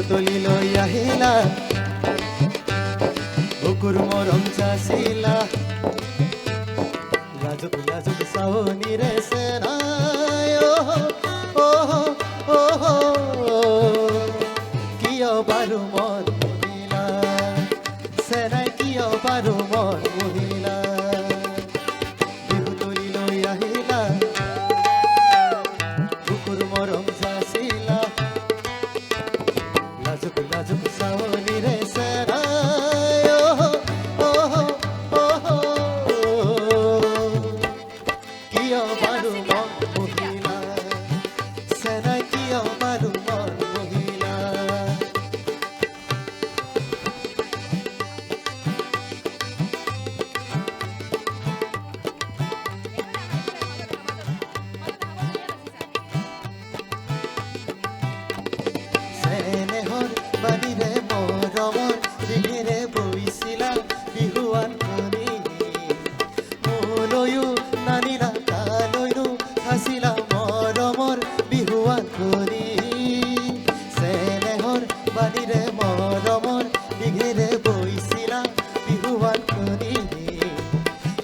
তুলি লৈ আহিলা বুকুৰ মৰম চাচিলা লাজুক লাজুক চাৱনিৰে চেনাই কিয় বাৰু মন মহিলা চেনাই কিয় বাৰু মন মহিলা বিহু তুলি লৈ আহিলা বুকুৰ মৰম চাচিলা লাজুক লাজুক চাৱনিৰে চেনাই কিয় বাৰু মন মহিলা চেনাই কিয় বাৰু মন মহিলা চেনেহৰ বাণীৰে মৰমৰ দিঘেৰে বৈছিলা বিহুৱান কণী মোলৈও নানিলা তালৈনো সাঁচিলা মৰমৰ বিহুৱান কণী চেনেহৰ বাণীৰে মৰমৰ দিঘেৰে বৈছিলা বিহুৱান কণী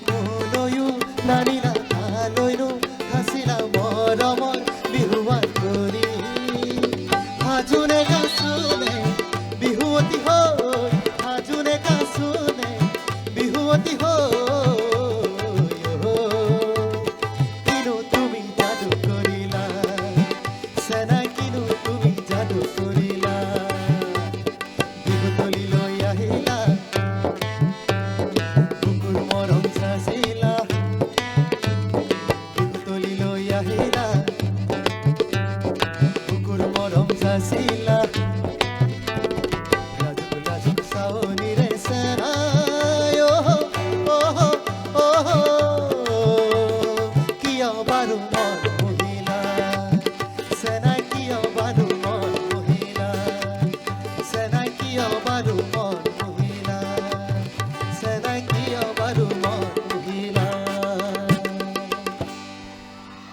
মোলৈও নানিলা তালৈনো সাঁচিলা মৰমৰ বিহুৱান কণী হাজুনে কাছুনে বিহুৱতী হৈ হাজুনে কাছুনে বিহুৱতী হৈ কিনো তুমি যাদু কৰিলা চেনাই কিনো তুমি যাদু কৰিলা বিহু তুলি লৈ আহিলা বুকুৰ মৰম চাচিলা বিহু তুলি লৈ আহিলা বুকুৰ মৰম চাচিলা লাজুক লাজুক চাৱনিৰে চেনাই কিয় বাৰু মন মহিলা চেনাই কিয় বাৰু মন মহিলা চেনাই কিয় বাৰু মন মহিলা চেনাই কিয় বাৰু মন মহিলা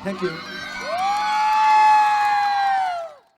Thank you.